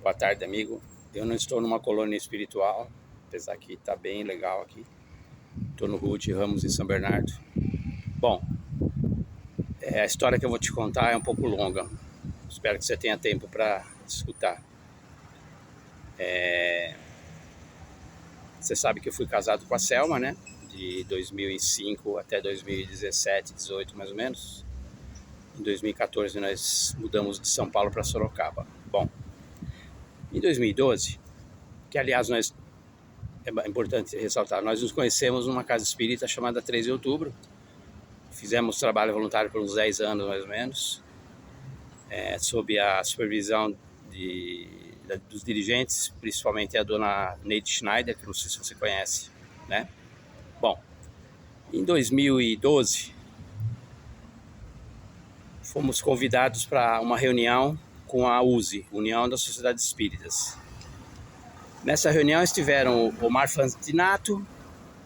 Boa tarde, amigo. Eu não estou numa colônia espiritual, apesar que está bem legal aqui. Estou no Ruth Ramos em São Bernardo. Bom, a história que eu vou te contar é um pouco longa. Espero que você tenha tempo para escutar. Você sabe que eu fui casado com a Selma, né? De 2005 até 2017, 18 mais ou menos. Em 2014 nós mudamos de São Paulo para Sorocaba. Bom, em 2012, que aliás é importante ressaltar, nós nos conhecemos numa casa espírita chamada 3 de Outubro. Fizemos trabalho voluntário por uns 10 anos mais ou menos, sob a supervisão dos dirigentes, principalmente a dona Neide Schneider, que não sei se você conhece, né? Bom, em 2012, fomos convidados para uma reunião com a USE, União das Sociedades Espíritas. Nessa reunião estiveram o Omar Fantinato,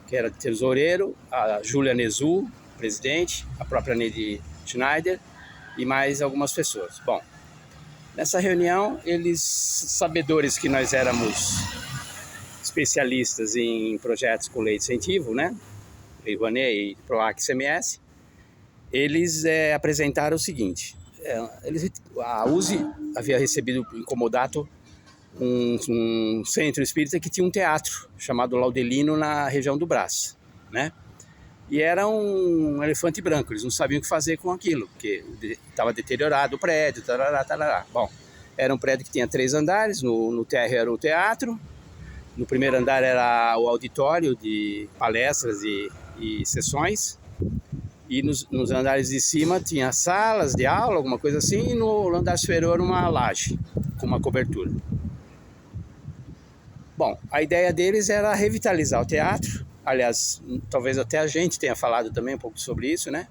que era tesoureiro, a Júlia Nezu, presidente, a própria Neide Schneider e mais algumas pessoas. Bom, nessa reunião, eles, sabedores que nós éramos especialistas em projetos com lei de incentivo, né? Lei Rouanet e PROAC CMS, eles apresentaram o seguinte: a USE havia recebido em comodato um centro espírita que tinha um teatro chamado Laudelino na região do Brás, né? E era um elefante branco, eles não sabiam o que fazer com aquilo, porque estava deteriorado o prédio, tarará, tarará. Bom, era um prédio que tinha 3 andares, no térreo era o teatro, no primeiro andar era o auditório de palestras e sessões, e nos andares de cima tinha salas de aula, alguma coisa assim, e no andar superior uma laje com uma cobertura. Bom, a ideia deles era revitalizar o teatro. Aliás, talvez até a gente tenha falado também um pouco sobre isso, né?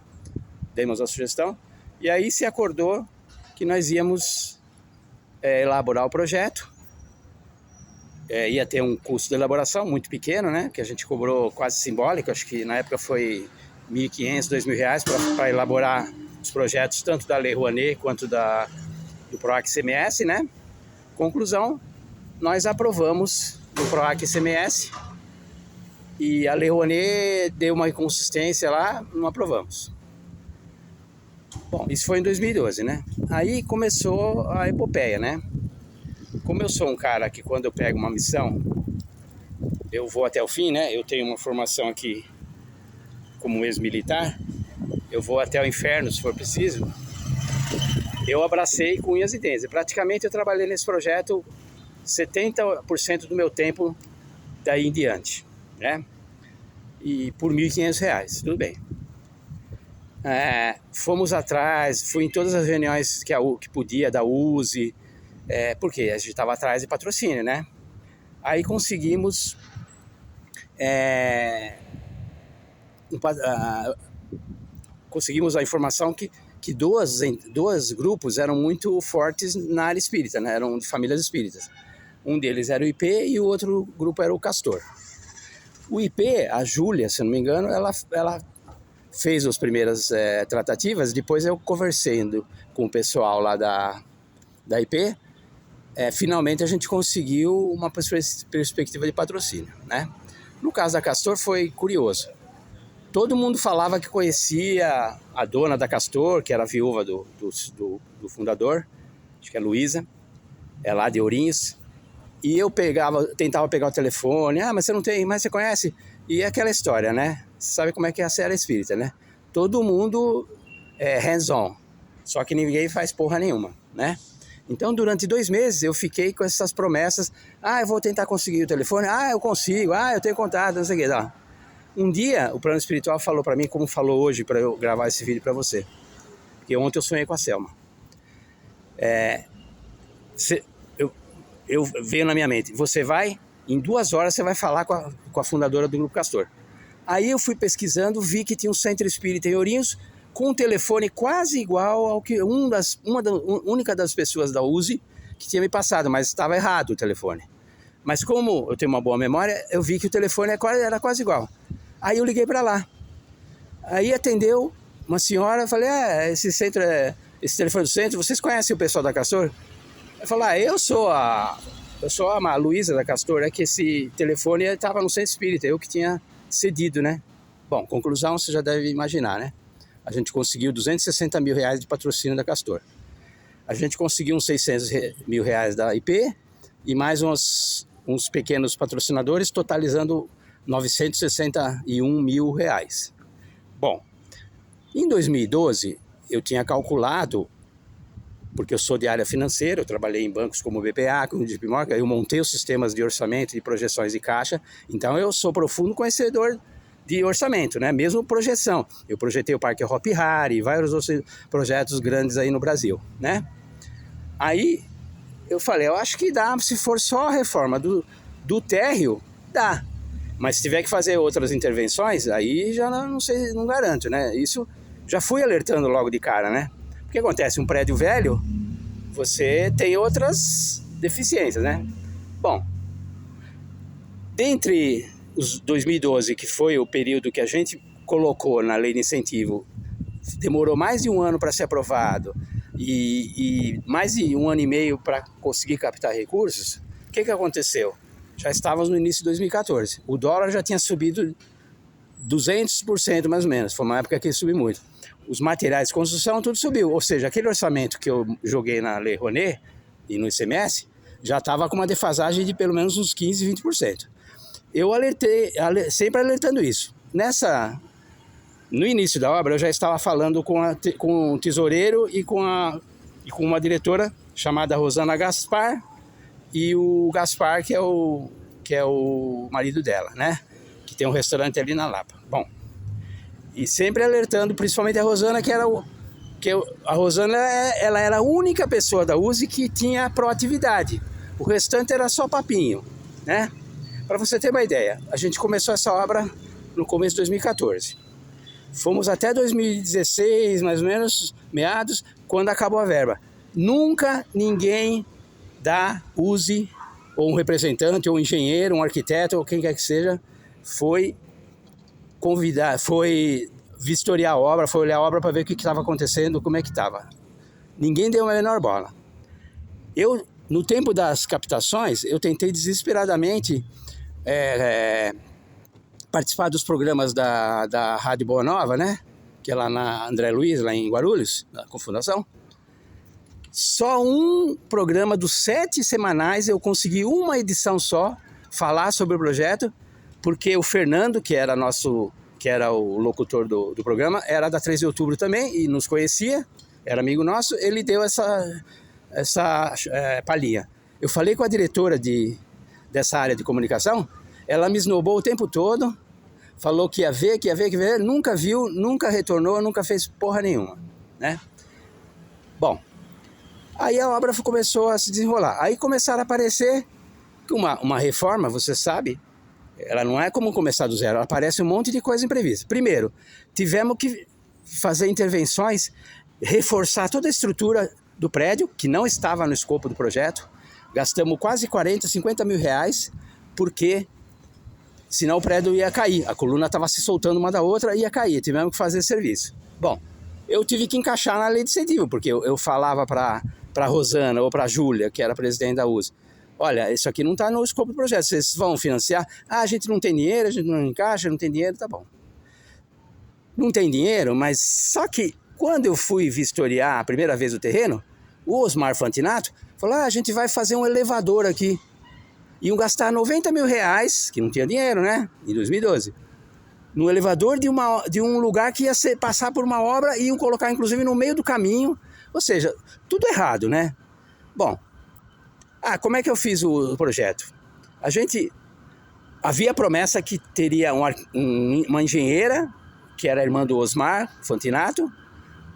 Demos a sugestão. E aí se acordou que nós íamos elaborar o projeto. Ia ter um custo de elaboração muito pequeno, né? Que a gente cobrou quase simbólico. Acho que na época foi R$1.500, R$2.000 para elaborar os projetos tanto da Lei Rouanet quanto do PROAC CMS, né? Conclusão, nós aprovamos o PROAC CMS e a Lei Rouanet deu uma inconsistência lá, não aprovamos. Bom, isso foi em 2012, né? Aí começou a epopeia, né? Como eu sou um cara que quando eu pego uma missão, eu vou até o fim, né? Eu tenho uma formação aqui como ex-militar, eu vou até o inferno se for preciso. Eu abracei com unhas e dentes. Praticamente eu trabalhei nesse projeto 70% do meu tempo daí em diante, né? E por R$1.500, tudo bem. Fomos atrás, fui em todas as reuniões que podia da USE, porque a gente estava atrás de patrocínio, né? Aí conseguimos conseguimos a informação que dois grupos eram muito fortes na área espírita, né? Eram de famílias espíritas. Um deles era o IP e o outro grupo era o Castor. O IP, a Júlia, se não me engano, ela fez as primeiras tratativas, depois eu conversando com o pessoal lá da IP, finalmente a gente conseguiu uma perspectiva de patrocínio, né? No caso da Castor foi curioso. Todo mundo falava que conhecia a dona da Castor, que era a viúva do fundador, acho que é Luísa, lá de Ourinhos. E eu tentava pegar o telefone, mas você não tem, mas você conhece? E é aquela história, né? Você sabe como é que é a série espírita, né? Todo mundo é hands-on, só que ninguém faz porra nenhuma, né? Então, durante 2 meses, eu fiquei com essas promessas. Eu vou tentar conseguir o telefone. Eu consigo. Eu tenho contato, não sei o que. Não. Um dia, o plano espiritual falou para mim, como falou hoje, para eu gravar esse vídeo para você. Porque ontem eu sonhei com a Selma. Eu veio na minha mente, você vai, em 2 horas você vai falar com a fundadora do Grupo Castor. Aí eu fui pesquisando, vi que tinha um centro espírita em Ourinhos, com um telefone quase igual ao que única das pessoas da USE que tinha me passado, mas estava errado o telefone. Mas como eu tenho uma boa memória, eu vi que o telefone era quase igual. Aí eu liguei para lá. Aí atendeu uma senhora, falei, esse telefone do centro, vocês conhecem o pessoal da Castor? Ele falou, eu sou a Luísa da Castor, é que esse telefone estava no Centro Espírita, eu que tinha cedido, né? Bom, conclusão, você já deve imaginar, né? A gente conseguiu 260 mil reais de patrocínio da Castor. A gente conseguiu uns 600 mil reais da IP e mais uns pequenos patrocinadores, totalizando 961 mil reais. Bom, em 2012, eu tinha calculado, porque eu sou de área financeira, eu trabalhei em bancos como o BPA, como o JP Morgan, eu montei os sistemas de orçamento e projeções de caixa, então eu sou profundo conhecedor de orçamento, né? Mesmo projeção. Eu projetei o Parque Hopi Hari e vários outros projetos grandes aí no Brasil, né? Aí eu falei, eu acho que dá, se for só a reforma do térreo, dá. Mas se tiver que fazer outras intervenções, aí já não sei, não garanto, né? Isso já fui alertando logo de cara, né? O que acontece? Um prédio velho, você tem outras deficiências, né? Bom, dentre os 2012, que foi o período que a gente colocou na lei de incentivo, demorou mais de um ano para ser aprovado e mais de um ano e meio para conseguir captar recursos, o que aconteceu? Já estávamos no início de 2014. O dólar já tinha subido 200% mais ou menos, foi uma época que ele subiu muito. Os materiais de construção, tudo subiu. Ou seja, aquele orçamento que eu joguei na Lei Rouanet e no ICMS, já estava com uma defasagem de pelo menos uns 15%, 20%. Eu alertei, sempre alertando isso. No início da obra, eu já estava falando com o tesoureiro e com uma diretora chamada Rosana Gaspar e o Gaspar, que é o marido dela, né? Que tem um restaurante ali na Lapa. Bom, e sempre alertando, principalmente a Rosana, a Rosana ela era a única pessoa da USE que tinha proatividade. O restante era só papinho, né? Para você ter uma ideia, a gente começou essa obra no começo de 2014. Fomos até 2016, mais ou menos, meados, quando acabou a verba. Nunca ninguém da USE, ou um representante, ou um engenheiro, um arquiteto, ou quem quer que seja, foi vistoriar a obra, foi olhar a obra para ver o que estava acontecendo, como é que estava. Ninguém deu a menor bola. No tempo das captações, eu tentei desesperadamente participar dos programas da Rádio Boa Nova, né? Que é lá na André Luiz, lá em Guarulhos, na Confundação. Só um programa dos 7 semanais eu consegui uma edição só falar sobre o projeto, porque o Fernando, que era o locutor do programa, era da 3 de outubro também e nos conhecia, era amigo nosso, ele deu essa palhinha. Eu falei com a diretora dessa área de comunicação, ela me esnobou o tempo todo, falou que ia ver, nunca viu, nunca retornou, nunca fez porra nenhuma, né? Bom, aí a obra começou a se desenrolar. Aí começaram a aparecer uma reforma, você sabe, ela não é como começar do zero, ela aparece um monte de coisa imprevista. Primeiro, tivemos que fazer intervenções, reforçar toda a estrutura do prédio, que não estava no escopo do projeto. Gastamos quase 40, 50 mil reais, porque senão o prédio ia cair. A coluna estava se soltando uma da outra e ia cair. Tivemos que fazer serviço. Bom, eu tive que encaixar na lei de incentivo, porque eu falava para a Rosana ou para a Júlia, que era presidente da USE, olha, isso aqui não está no escopo do projeto, vocês vão financiar? Ah, a gente não tem dinheiro, a gente não encaixa, não tem dinheiro, tá bom. Não tem dinheiro, mas só que quando eu fui vistoriar a primeira vez o terreno, o Osmar Fantinato falou, a gente vai fazer um elevador aqui. Iam gastar 90 mil reais, que não tinha dinheiro, né, em 2012, no elevador de um lugar que ia passar por uma obra e iam colocar, inclusive, no meio do caminho, ou seja, tudo errado, né? Bom, como é que eu fiz o projeto? Havia promessa que teria uma engenheira, que era a irmã do Osmar Fantinato,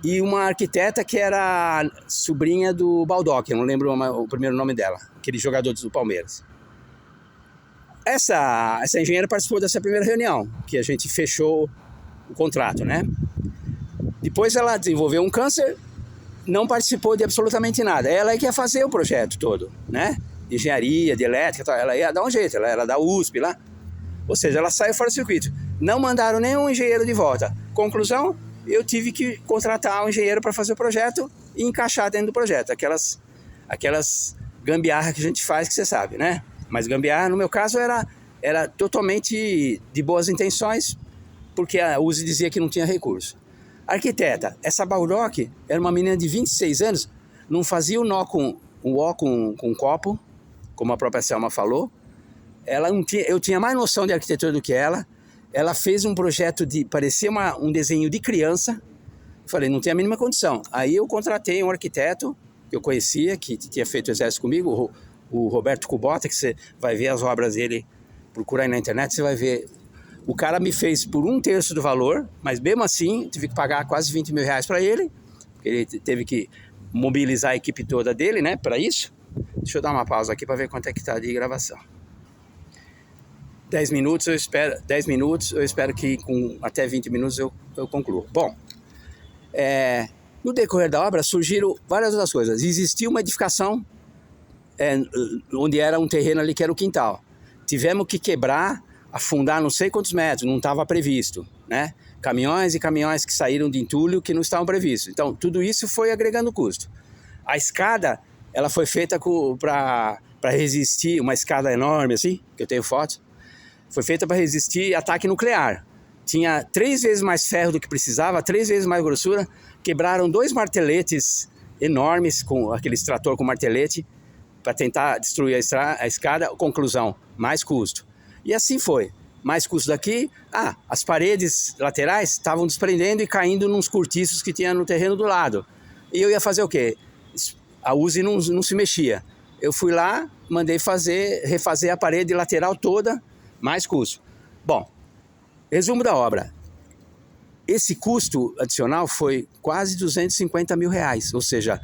e uma arquiteta que era sobrinha do Baldock, eu não lembro o primeiro nome dela, aquele jogador do Palmeiras. Essa engenheira participou dessa primeira reunião, que a gente fechou o contrato, né? Depois ela desenvolveu um câncer, não participou de absolutamente nada. Ela que ia fazer o projeto todo, né? De engenharia, de elétrica, ela ia dar um jeito, ela era da USP lá. Ou seja, ela saiu fora do circuito. Não mandaram nenhum engenheiro de volta. Conclusão, eu tive que contratar um engenheiro para fazer o projeto e encaixar dentro do projeto. aquelas gambiarra que a gente faz, que você sabe, né? Mas gambiarra, no meu caso, era totalmente de boas intenções, porque a Uzi dizia que não tinha recurso. Arquiteta, essa Baldock era uma menina de 26 anos, não fazia o nó com um copo, como a própria Selma falou. Ela não tinha, eu tinha mais noção de arquitetura do que ela. Ela fez um projeto de parecer um desenho de criança. Falei, não tem a mínima condição. Aí eu contratei um arquiteto que eu conhecia, que tinha feito o exército comigo, o Roberto Kubota, que você vai ver as obras dele, procura aí na internet, você vai ver. O cara me fez por 1/3 do valor, mas mesmo assim, tive que pagar quase 20 mil reais para ele. Ele teve que mobilizar a equipe toda dele, né, para isso. Deixa eu dar uma pausa aqui para ver quanto é que tá de gravação. 10 minutos, eu espero que com até 20 minutos eu concluo. Bom, no decorrer da obra surgiram várias outras coisas. Existia uma edificação onde era um terreno ali que era o quintal. Tivemos que quebrar, afundar não sei quantos metros, não estava previsto, né? Caminhões e caminhões que saíram de entulho que não estavam previstos. Então, tudo isso foi agregando custo. A escada, ela foi feita para resistir, uma escada enorme assim, que eu tenho fotos, foi feita para resistir ataque nuclear. Tinha 3 vezes mais ferro do que precisava, 3 vezes mais grossura. Quebraram 2 marteletes enormes, com aquele extrator com martelete, para tentar destruir a escada. Conclusão, mais custo. E assim foi. Mais custo daqui. As paredes laterais estavam desprendendo e caindo nos cortiços que tinha no terreno do lado. E eu ia fazer o quê? A Uzi não se mexia. Eu fui lá, mandei refazer a parede lateral toda, mais custo. Bom, resumo da obra. Esse custo adicional foi quase 250 mil reais, ou seja,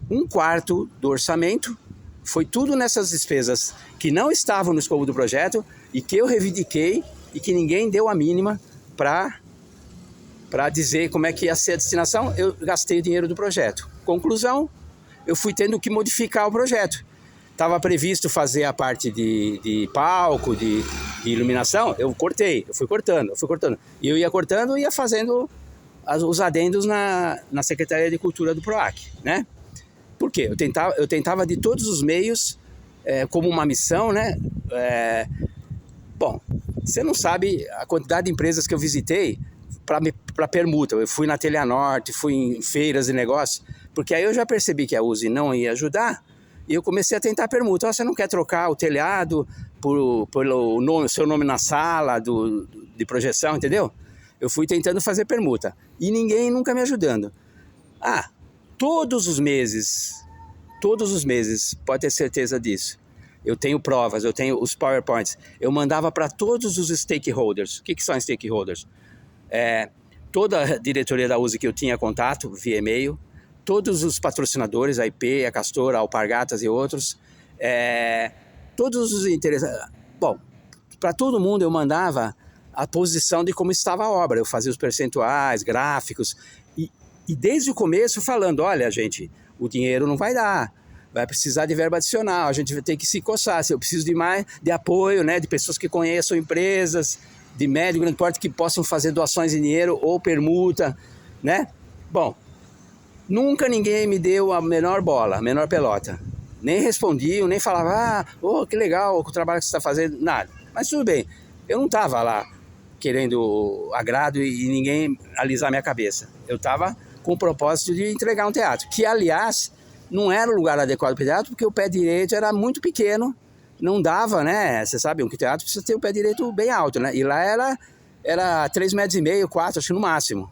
1/4 do orçamento. Foi tudo nessas despesas que não estavam no escopo do projeto e que eu reivindiquei e que ninguém deu a mínima para dizer como é que ia ser a destinação. Eu gastei o dinheiro do projeto. Conclusão, eu fui tendo que modificar o projeto. Estava previsto fazer a parte de palco, de iluminação, eu fui cortando. E eu ia cortando e ia fazendo os adendos na Secretaria de Cultura do PROAC, né? Por quê? Eu tentava de todos os meios, como uma missão, né? Bom, você não sabe a quantidade de empresas que eu visitei para permuta. Eu fui na Telha Norte, fui em feiras de negócio, porque aí eu já percebi que a Uzi não ia ajudar. E eu comecei a tentar permuta. Você não quer trocar o telhado pelo seu nome na sala de projeção, entendeu? Eu fui tentando fazer permuta. E ninguém nunca me ajudando. Todos os meses, pode ter certeza disso. Eu tenho provas, eu tenho os PowerPoints. Eu mandava para todos os stakeholders. O que são stakeholders? Toda a diretoria da Uzi que eu tinha contato via e-mail, todos os patrocinadores, a IP, a Castor, a Alpargatas e outros, todos os interessados. Bom, para todo mundo eu mandava a posição de como estava a obra. Eu fazia os percentuais, gráficos, e desde o começo falando, olha gente, o dinheiro não vai dar, vai precisar de verba adicional, a gente vai ter que se coçar, eu preciso de mais de apoio, né, de pessoas que conheçam empresas de médio e grande porte que possam fazer doações em dinheiro ou permuta, né? Bom, nunca ninguém me deu a menor bola, a menor pelota. Nem respondiam, nem falava, que legal o trabalho que você está fazendo, nada. Mas tudo bem, eu não estava lá querendo agrado e ninguém alisar minha cabeça. Eu estava com o propósito de entregar um teatro, que aliás não era o lugar adequado para o teatro, porque o pé direito era muito pequeno, não dava, né? Você sabe, um teatro precisa ter o pé direito bem alto, né? E lá era 3,5 metros, 4, acho que no máximo.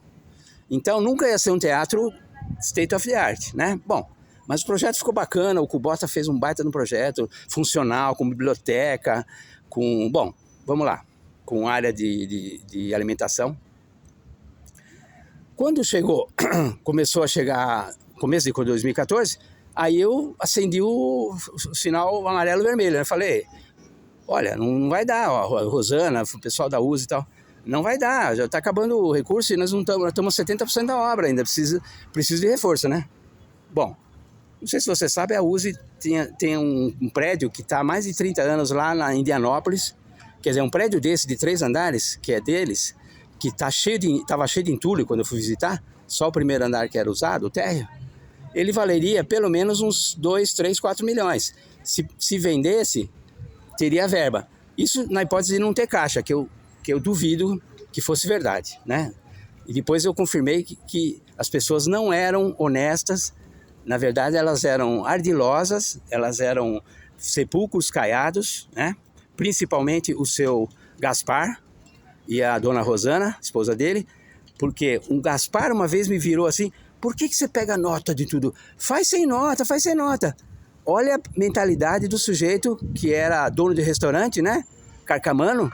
Então nunca ia ser um teatro state of the art, né? Bom, mas o projeto ficou bacana, o Kubota fez um baita no projeto, funcional, com biblioteca, bom, vamos lá, com área de alimentação. Quando começou a chegar, começo de 2014, aí eu acendi o sinal amarelo e vermelho, né? Falei, olha, não vai dar, ó, Rosana, o pessoal da Uzi e tal, não vai dar, já está acabando o recurso e nós estamos 70% da obra ainda, precisa de reforço, né? Bom, não sei se você sabe, a Uzi tem um prédio que está há mais de 30 anos lá na Indianópolis, quer dizer, um prédio desse de 3 andares, que é deles, que estava cheio de entulho quando eu fui visitar, só o primeiro andar que era usado, o térreo, ele valeria pelo menos uns 2, 3, 4 milhões. Se vendesse, teria verba. Isso na hipótese de não ter caixa, que eu duvido que fosse verdade, né? E depois eu confirmei que as pessoas não eram honestas, na verdade elas eram ardilosas, elas eram sepulcros caiados, né? Principalmente o seu Gaspar e a dona Rosana, esposa dele, porque o Gaspar uma vez me virou assim: por que você pega nota de tudo? Faz sem nota, faz sem nota. Olha a mentalidade do sujeito que era dono de restaurante, né? Carcamano,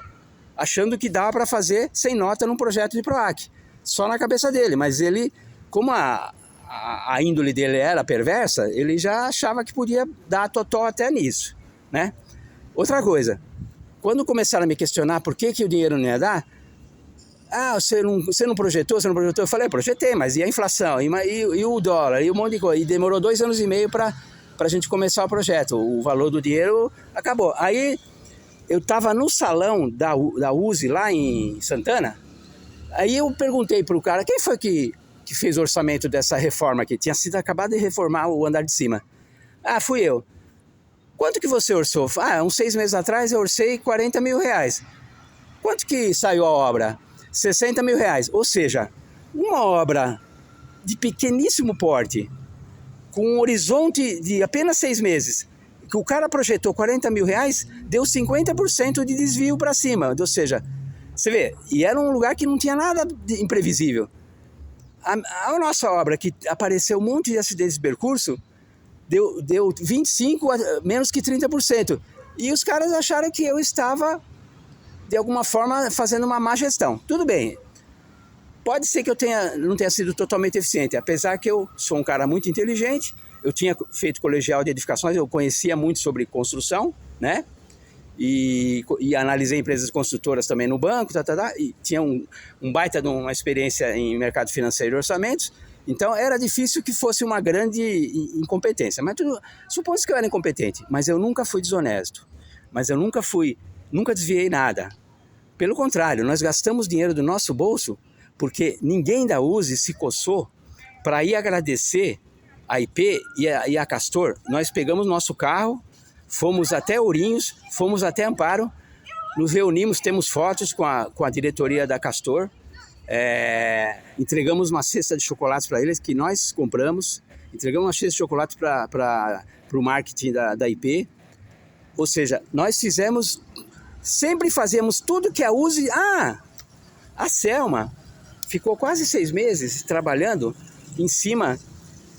achando que dava para fazer sem nota num projeto de PROAC. Só na cabeça dele, mas ele, como a índole dele era perversa, ele já achava que podia dar totó até nisso, né? Outra coisa, quando começaram a me questionar por que o dinheiro não ia dar, você não projetou, eu falei, projetei, mas e a inflação, e o dólar, e um monte de coisa, e demorou 2 anos e meio para a gente começar o projeto, o valor do dinheiro acabou. Aí eu estava no salão da USE lá em Santana, aí eu perguntei para o cara, quem foi que fez o orçamento dessa reforma aqui? Tinha sido acabado de reformar o andar de cima. Fui eu. Quanto que você orçou? Uns 6 meses atrás eu orcei 40 mil reais. Quanto que saiu a obra? 60 mil reais. Ou seja, uma obra de pequeníssimo porte, com um horizonte de apenas 6 meses, que o cara projetou 40 mil reais, deu 50% de desvio para cima. Ou seja, você vê, e era um lugar que não tinha nada de imprevisível. A nossa obra, que apareceu um monte de acidentes de percurso, deu 25%, menos que 30%. E os caras acharam que eu estava, de alguma forma, fazendo uma má gestão. Tudo bem, pode ser que eu não tenha sido totalmente eficiente, apesar que eu sou um cara muito inteligente, eu tinha feito colegial de edificações, eu conhecia muito sobre construção, né? E analisei empresas construtoras também no banco, e tinha um baita de uma experiência em mercado financeiro e orçamentos, então era difícil que fosse uma grande incompetência. Mas supõe-se que eu era incompetente, mas eu nunca fui desonesto, mas eu nunca desviei nada. Pelo contrário, nós gastamos dinheiro do nosso bolso, porque ninguém da USE se coçou para ir agradecer a IP e a Castor. Nós pegamos nosso carro, fomos até Ourinhos, fomos até Amparo, nos reunimos, temos fotos com a diretoria da Castor, entregamos uma cesta de chocolates para eles, que nós compramos, entregamos uma cesta de chocolates para o marketing da IP, ou seja, nós sempre fazíamos tudo que a USE... A Selma ficou quase 6 meses trabalhando em cima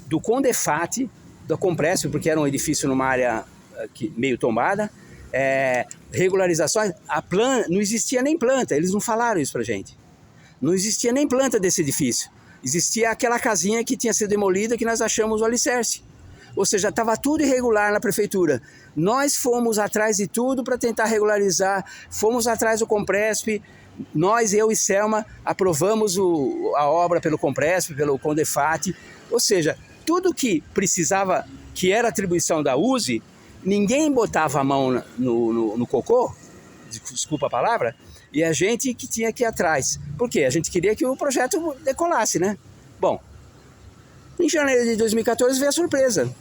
do Condefat, da Compresp, porque era um edifício numa área meio tombada, regularizações, não existia nem planta, eles não falaram isso pra gente. Não existia nem planta desse edifício. Existia aquela casinha que tinha sido demolida que nós achamos o alicerce. Ou seja, estava tudo irregular na prefeitura. Nós fomos atrás de tudo para tentar regularizar, fomos atrás do Compresp, nós, eu e Selma, aprovamos a obra pelo Compresp, pelo Condefat. Ou seja, tudo que precisava, que era atribuição da USE, ninguém botava a mão no cocô, desculpa a palavra, e a gente que tinha que ir atrás. Por quê? A gente queria que o projeto decolasse, né? Bom, em janeiro de 2014 veio a surpresa.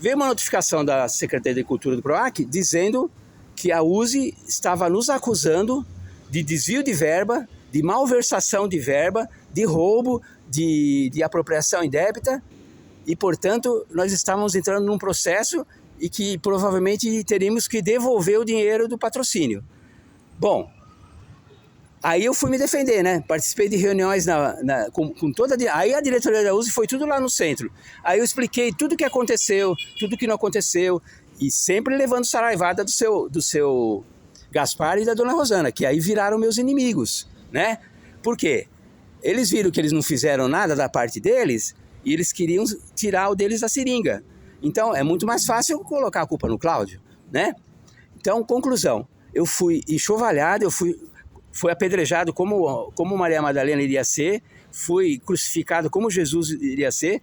Veio uma notificação da Secretaria de Cultura do PROAC dizendo que a USE estava nos acusando de desvio de verba, de malversação de verba, de roubo, de apropriação indébita, e, portanto, nós estávamos entrando num processo e que provavelmente teríamos que devolver o dinheiro do patrocínio. Bom, aí eu fui me defender, né? Participei de reuniões com toda... Aí a diretoria da USE foi tudo lá no centro. Aí eu expliquei tudo o que aconteceu, tudo o que não aconteceu, e sempre levando saraivada do seu Gaspar e da dona Rosana, que aí viraram meus inimigos, né? Por quê? Eles viram que eles não fizeram nada da parte deles e eles queriam tirar o deles da seringa. Então, é muito mais fácil colocar a culpa no Cláudio, né? Então, conclusão, eu fui enxovalhado, fui apedrejado como Maria Madalena iria ser, fui crucificado como Jesus iria ser,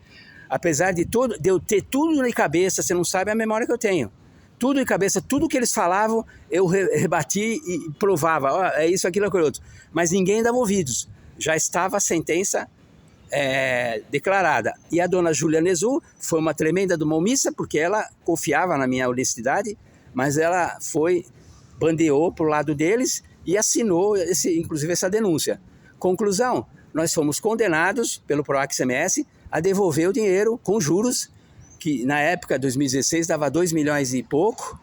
apesar de eu ter tudo na cabeça, você não sabe a memória que eu tenho. Tudo em cabeça, tudo que eles falavam, eu rebati e provava, é isso, aquilo, aquilo outro. Mas ninguém dava ouvidos. Já estava a sentença declarada. E a dona Júlia Nezu foi uma tremenda de uma omissa, porque ela confiava na minha honestidade, mas ela bandeou para o lado deles e assinou, inclusive, essa denúncia. Conclusão, nós fomos condenados pelo PROAC-CMS a devolver o dinheiro com juros, que na época, 2016, dava 2 milhões e pouco,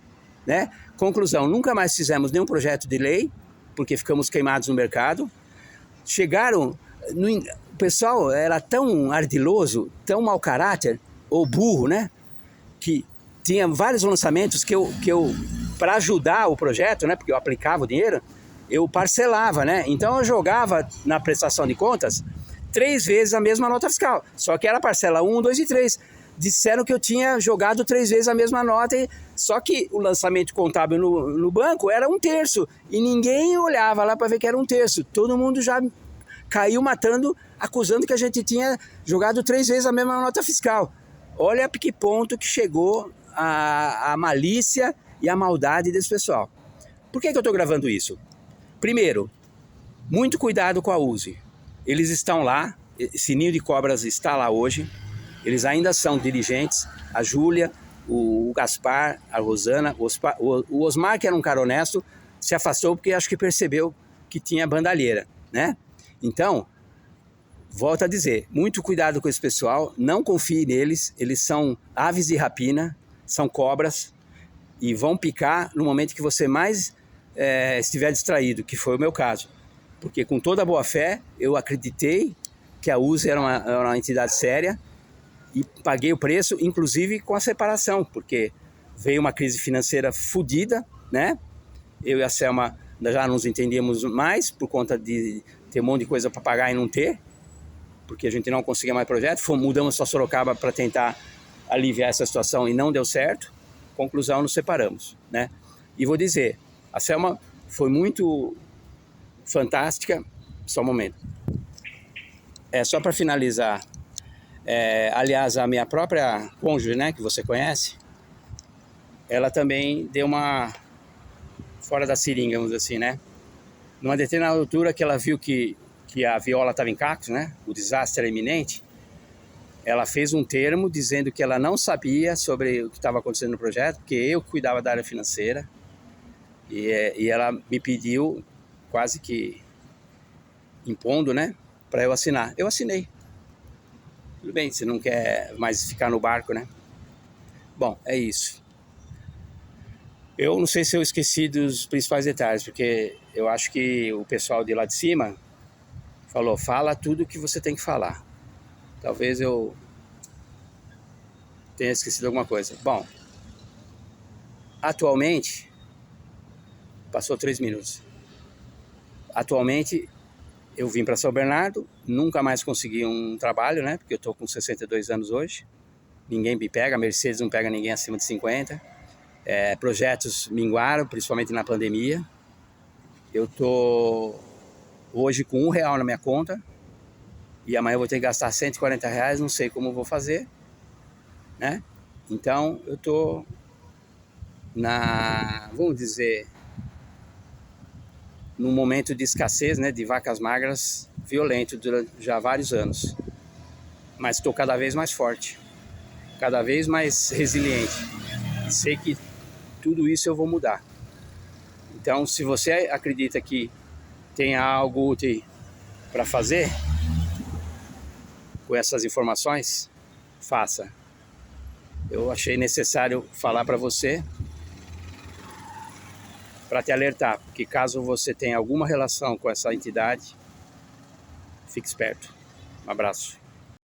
né? Conclusão, nunca mais fizemos nenhum projeto de lei, porque ficamos queimados no mercado. O pessoal era tão ardiloso, tão mau caráter, ou burro, né? Que tinha vários lançamentos que eu para ajudar o projeto, né? Porque eu aplicava o dinheiro, eu parcelava, né? Então eu jogava na prestação de contas 3 vezes a mesma nota fiscal. Só que era parcela 1, 2 e 3. Disseram que eu tinha jogado 3 vezes a mesma nota, só que o lançamento contábil no banco era 1/3. E ninguém olhava lá para ver que era 1/3. Todo mundo já caiu matando, acusando que a gente tinha jogado 3 vezes a mesma nota fiscal. Olha a que ponto que chegou a malícia e a maldade desse pessoal. Por que eu estou gravando isso? Primeiro, muito cuidado com a USE. Eles estão lá, esse ninho de cobras está lá hoje, eles ainda são dirigentes, a Júlia, o Gaspar, a Rosana, o Osmar, que era um cara honesto, se afastou porque acho que percebeu que tinha bandalheira, né? Então, volto a dizer, muito cuidado com esse pessoal, não confie neles, eles são aves de rapina, são cobras e vão picar no momento que você mais estiver distraído, que foi o meu caso. Porque com toda a boa fé, eu acreditei que a USE era uma entidade séria e paguei o preço, inclusive com a separação, porque veio uma crise financeira fodida, né? Eu e a Selma já nos entendíamos mais por conta de ter um monte de coisa para pagar e não ter, porque a gente não conseguia mais projeto. Mudamos para Sorocaba para tentar aliviar essa situação e não deu certo. Conclusão, nos separamos, né? E vou dizer, a Selma foi muito fantástica. Só um momento. Só para finalizar, aliás, a minha própria cônjuge, né, que você conhece, ela também deu uma fora da seringa, vamos dizer assim, né? Numa determinada altura que ela viu que a viola estava em cacos, né? O desastre era iminente. Ela fez um termo dizendo que ela não sabia sobre o que estava acontecendo no projeto, porque eu cuidava da área financeira. E ela me pediu, quase que impondo, né? Para eu assinar. Eu assinei. Tudo bem, você não quer mais ficar no barco, né? Bom, é isso. Eu não sei se eu esqueci dos principais detalhes, porque eu acho que o pessoal de lá de cima falou, fala tudo o que você tem que falar. Talvez eu tenha esquecido alguma coisa. Bom, atualmente, passou 3 minutos. Atualmente, eu vim para São Bernardo, nunca mais consegui um trabalho, né? Porque eu estou com 62 anos hoje. Ninguém me pega, a Mercedes não pega ninguém acima de 50. Projetos minguaram, principalmente na pandemia. Eu estou hoje com R$1 na minha conta e amanhã eu vou ter que gastar R$140, não sei como vou fazer, né? Então eu estou vamos dizer, num momento de escassez, né, de vacas magras violento durante já vários anos. Mas estou cada vez mais forte, cada vez mais resiliente. E sei que tudo isso eu vou mudar. Então, se você acredita que tem algo útil para fazer com essas informações, faça. Eu achei necessário falar para você, para te alertar, porque caso você tenha alguma relação com essa entidade, fique esperto. Um abraço.